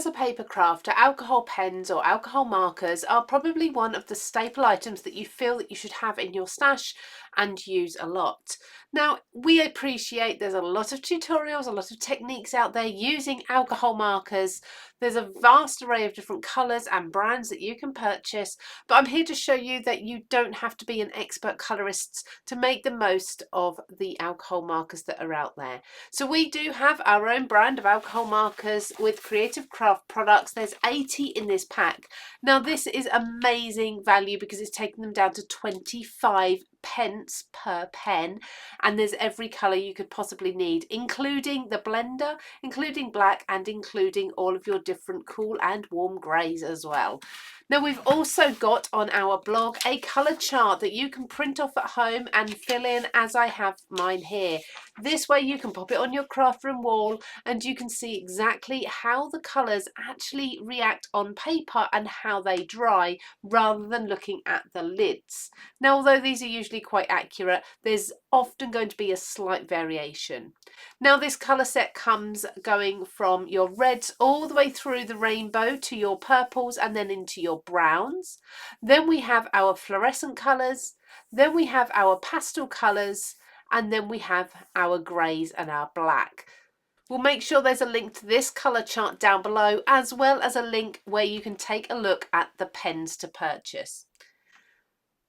as a paper crafter, alcohol pens or alcohol markers are probably one of the staple items that you feel that you should have in your stash and use a lot. Now, we appreciate there's a lot of tutorials, a lot of techniques out there using alcohol markers. There's a vast array of different colours and brands that you can purchase, but I'm here to show you that you don't have to be an expert colourist to make the most of the alcohol markers that are out there. So we do have our own brand of alcohol markers with Creative Craft products. There's 80 in this pack. Now this is amazing value because it's taken them down to 25 pence per pen, and there's every colour you could possibly need, including the blender, including black, and including all of your different cool and warm greys as well. Now we've also got on our blog a colour chart that you can print off at home and fill in as I have mine here. This way you can pop it on your craft room wall and you can see exactly how the colours actually react on paper and how they dry, rather than looking at the lids. Now, although these are usually quite accurate, there's often going to be a slight variation. Now this colour set comes going from your reds all the way through the rainbow to your purples and then into your browns. Then we have our fluorescent colours, then we have our pastel colours, and then we have our greys and our black. We'll make sure there's a link to this colour chart down below, as well as a link where you can take a look at the pens to purchase.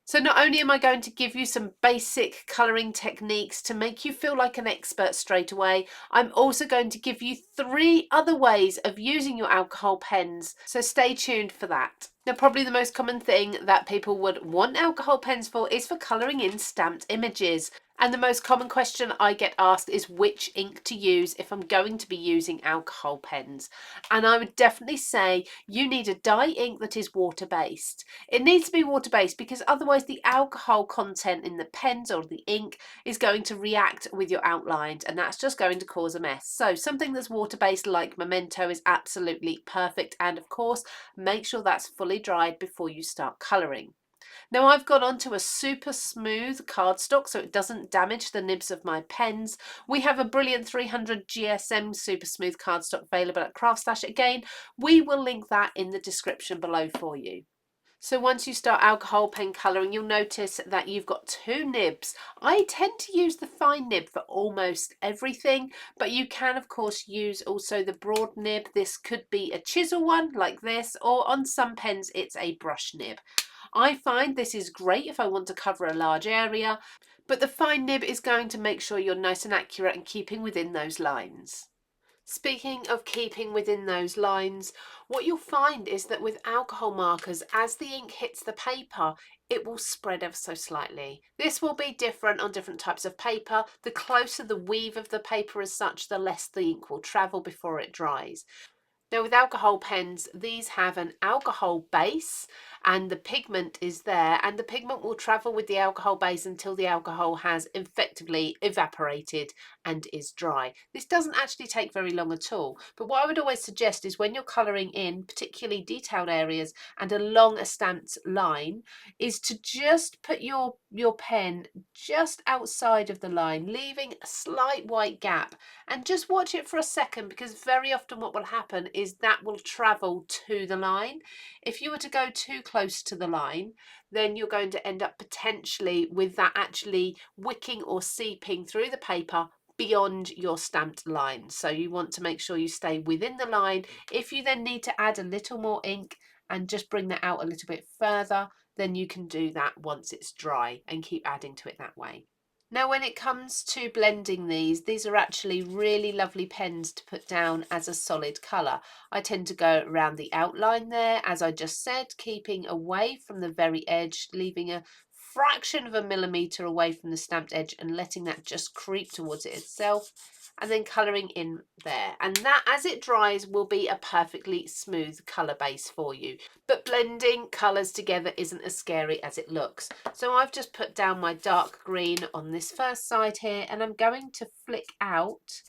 So not only am I going to give you some basic colouring techniques to make you feel like an expert straight away, I'm also going to give you 3 other ways of using your alcohol pens, so stay tuned for that. Now, probably the most common thing that people would want alcohol pens for is for colouring in stamped images. And the most common question I get asked is which ink to use if I'm going to be using alcohol pens. And I would definitely say you need a dye ink that is water-based. It needs to be water-based because otherwise the alcohol content in the pens or the ink is going to react with your outlines, and that's just going to cause a mess. So something that's water-based like Memento is absolutely perfect. And of course, make sure that's fully dried before you start colouring. Now I've gone onto a super smooth cardstock so it doesn't damage the nibs of my pens. We have a brilliant 300 GSM super smooth cardstock available at CraftStash. Again, we will link that in the description below for you. So once you start alcohol pen colouring, you'll notice that you've got 2 nibs. I tend to use the fine nib for almost everything, but you can of course use also the broad nib. This could be a chisel one like this, or on some pens it's a brush nib. I find this is great if I want to cover a large area, but the fine nib is going to make sure you're nice and accurate and keeping within those lines. Speaking of keeping within those lines, what you'll find is that with alcohol markers, as the ink hits the paper, it will spread ever so slightly. This will be different on different types of paper. The closer the weave of the paper as such, the less the ink will travel before it dries. Now with alcohol pens, these have an alcohol base and the pigment is there, and the pigment will travel with the alcohol base until the alcohol has effectively evaporated and is dry. This doesn't actually take very long at all, but what I would always suggest is when you're colouring in particularly detailed areas and along a stamped line, is to just put your pen just outside of the line, leaving a slight white gap, and just watch it for a second, because very often what will happen is that will travel to the line. If you were to go too close to the line, then you're going to end up potentially with that actually wicking or seeping through the paper beyond your stamped line. So you want to make sure you stay within the line. If you then need to add a little more ink and just bring that out a little bit further, then you can do that once it's dry and keep adding to it that way. Now when it comes to blending these are actually really lovely pens to put down as a solid colour. I tend to go around the outline there, as I just said, keeping away from the very edge, leaving a fraction of a millimetre away from the stamped edge and letting that just creep towards it itself, and then colouring in there. And that, as it dries, will be a perfectly smooth colour base for you. But blending colours together isn't as scary as it looks. So I've just put down my dark green on this first side here, and I'm going to flick out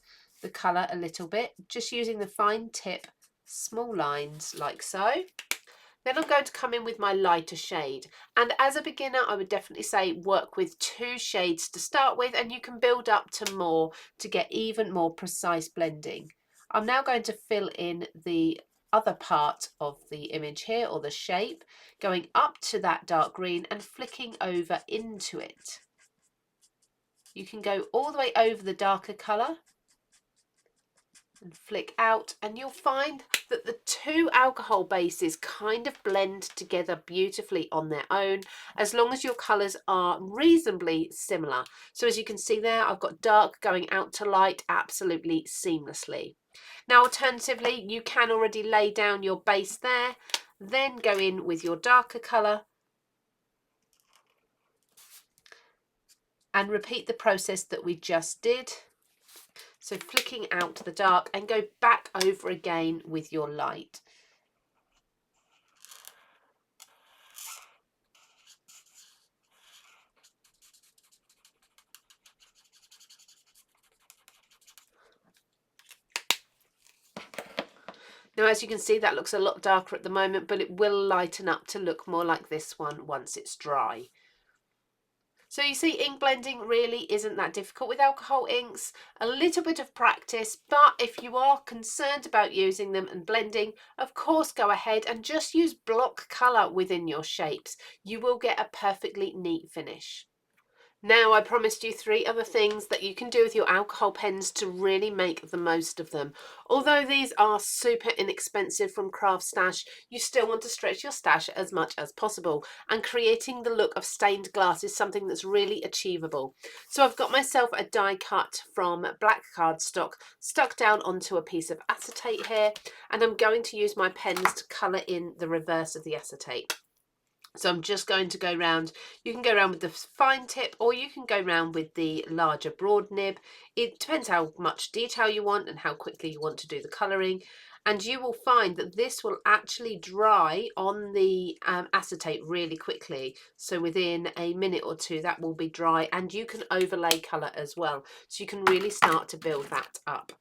the colour a little bit, just using the fine tip, small lines like so. Then I'm going to come in with my lighter shade, and as a beginner I would definitely say work with 2 shades to start with, and you can build up to more to get even more precise blending. I'm now going to fill in the other part of the image here, or the shape, going up to that dark green and flicking over into it. You can go all the way over the darker colour and flick out, and you'll find that the two alcohol bases kind of blend together beautifully on their own, as long as your colours are reasonably similar. So as you can see there, I've got dark going out to light absolutely seamlessly. Now alternatively, you can already lay down your base there, then go in with your darker colour and repeat the process that we just did. So flicking out the dark and go back over again with your light. Now, as you can see, that looks a lot darker at the moment, but it will lighten up to look more like this one once it's dry. So you see, ink blending really isn't that difficult with alcohol inks. A little bit of practice, but if you are concerned about using them and blending, of course go ahead and just use block colour within your shapes. You will get a perfectly neat finish. Now, I promised you 3 other things that you can do with your alcohol pens to really make the most of them. Although these are super inexpensive from CraftStash, you still want to stretch your stash as much as possible, and creating the look of stained glass is something that's really achievable. So I've got myself a die cut from black cardstock stuck down onto a piece of acetate here, and I'm going to use my pens to colour in the reverse of the acetate. So I'm just going to go round. You can go around with the fine tip, or you can go round with the larger broad nib. It depends how much detail you want and how quickly you want to do the colouring. And you will find that this will actually dry on the acetate really quickly. So within a minute or two that will be dry, and you can overlay colour as well. So you can really start to build that up.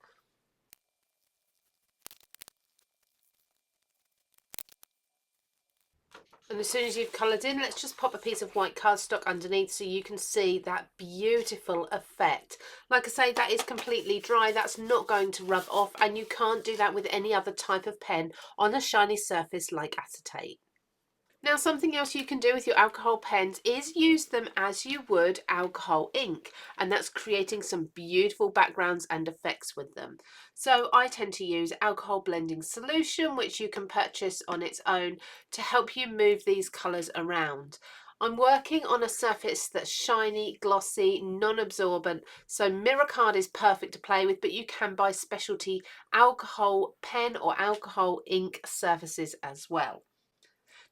And as soon as you've coloured in, let's just pop a piece of white cardstock underneath so you can see that beautiful effect. Like I say, that is completely dry. That's not going to rub off, and you can't do that with any other type of pen on a shiny surface like acetate. Now, something else you can do with your alcohol pens is use them as you would alcohol ink, and that's creating some beautiful backgrounds and effects with them. So I tend to use alcohol blending solution, which you can purchase on its own to help you move these colours around. I'm working on a surface that's shiny, glossy, non-absorbent, so mirror card is perfect to play with, but you can buy specialty alcohol pen or alcohol ink surfaces as well.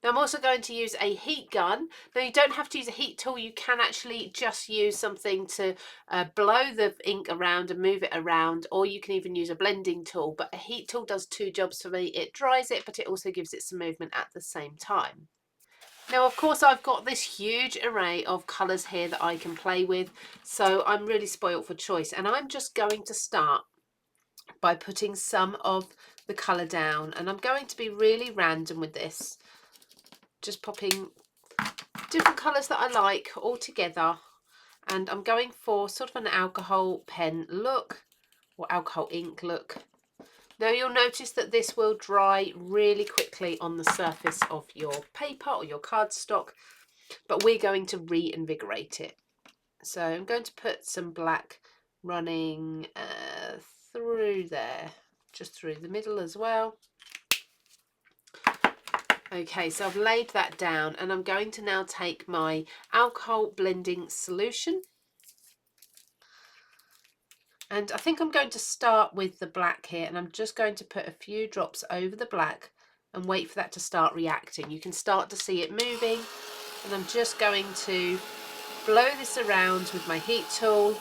Now I'm also going to use a heat gun. Now you don't have to use a heat tool, you can actually just use something to blow the ink around and move it around, or you can even use a blending tool, but a heat tool does 2 jobs for me. It dries it, but it also gives it some movement at the same time. Now, of course, I've got this huge array of colours here that I can play with, so I'm really spoilt for choice, and I'm just going to start by putting some of the colour down, and I'm going to be really random with this. Just popping different colours that I like all together, and I'm going for sort of an alcohol pen look or alcohol ink look. Now you'll notice that this will dry really quickly on the surface of your paper or your cardstock, but we're going to reinvigorate it. So I'm going to put some black running through there, just through the middle as well. Okay, so I've laid that down, and I'm going to now take my alcohol blending solution, and I think I'm going to start with the black here, and I'm just going to put a few drops over the black and wait for that to start reacting. You can start to see it moving, and I'm just going to blow this around with my heat tool.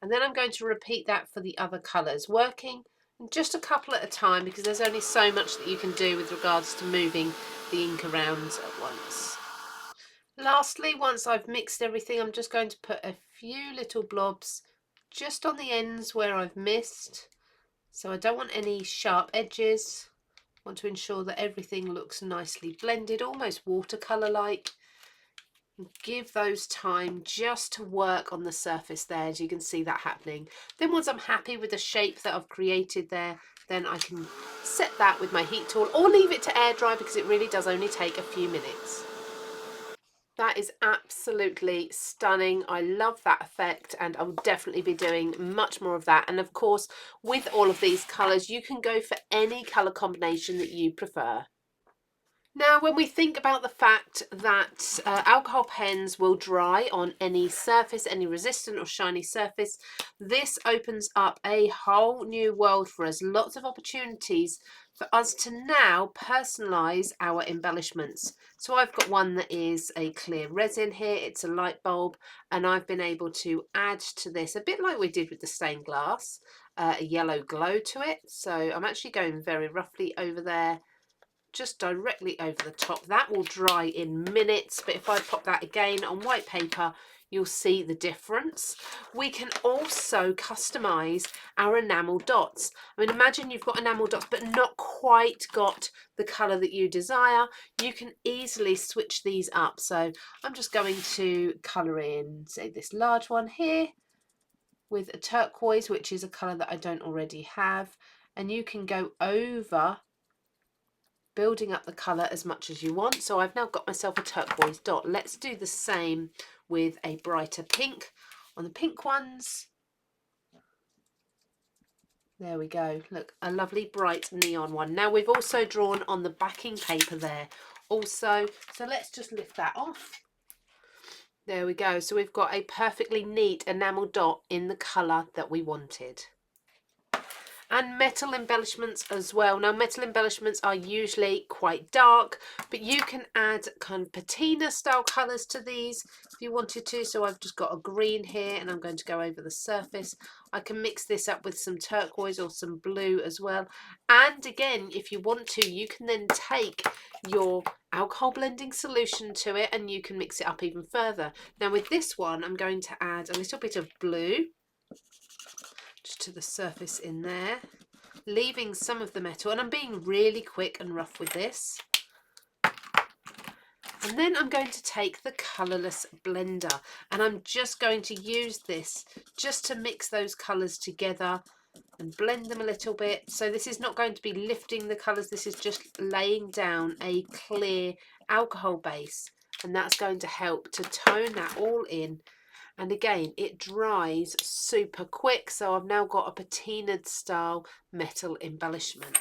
And then I'm going to repeat that for the other colours, working just a couple at a time, because there's only so much that you can do with regards to moving the ink around at once. Lastly, once I've mixed everything, I'm just going to put a few little blobs just on the ends where I've missed. So I don't want any sharp edges. I want to ensure that everything looks nicely blended, almost watercolour like. Give those time just to work on the surface there, as you can see that happening. Then once I'm happy with the shape that I've created there, then I can set that with my heat tool or leave it to air dry, because it really does only take a few minutes. That is absolutely stunning. I love that effect, and I will definitely be doing much more of that. And of course, with all of these colours, you can go for any colour combination that you prefer. Now, when we think about the fact that alcohol pens will dry on any surface, any resistant or shiny surface, this opens up a whole new world for us. Lots of opportunities for us to now personalise our embellishments. So I've got one that is a clear resin here. It's a light bulb, and I've been able to add to this, a bit like we did with the stained glass, a yellow glow to it. So I'm actually going very roughly over there, just directly over the top. That will dry in minutes, but if I pop that again on white paper, you'll see the difference. We can also customize our enamel dots. I mean, imagine you've got enamel dots but not quite got the color that you desire. You can easily switch these up. So I'm just going to color in, say, this large one here with a turquoise, which is a color that I don't already have, and you can go over building up the colour as much as you want. So I've now got myself a turquoise dot. Let's do the same with a brighter pink on the pink ones. There we go. Look, a lovely bright neon one. Now we've also drawn on the backing paper there also. So let's just lift that off. There we go. So we've got a perfectly neat enamel dot in the colour that we wanted. And metal embellishments as well. Now, metal embellishments are usually quite dark, but you can add kind of patina style colours to these if you wanted to. So I've just got a green here, and I'm going to go over the surface. I can mix this up with some turquoise or some blue as well. And again, if you want to, you can then take your alcohol blending solution to it and you can mix it up even further. Now with this one, I'm going to add a little bit of blue just to the surface in there, leaving some of the metal, and I'm being really quick and rough with this. And then I'm going to take the colourless blender, and I'm just going to use this just to mix those colours together and blend them a little bit. So this is not going to be lifting the colours, this is just laying down a clear alcohol base, and that's going to help to tone that all in. And again, it dries super quick, so I've now got a patinaed style metal embellishment.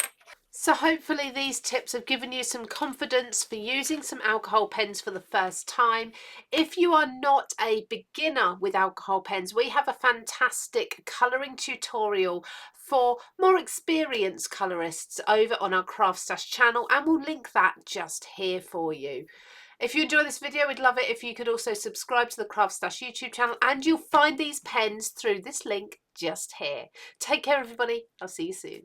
So hopefully these tips have given you some confidence for using some alcohol pens for the first time. If you are not a beginner with alcohol pens, we have a fantastic colouring tutorial for more experienced colourists over on our CraftStash channel, and we'll link that just here for you. If you enjoy this video, we'd love it if you could also subscribe to the CraftStash YouTube channel, and you'll find these pens through this link just here. Take care, everybody. I'll see you soon.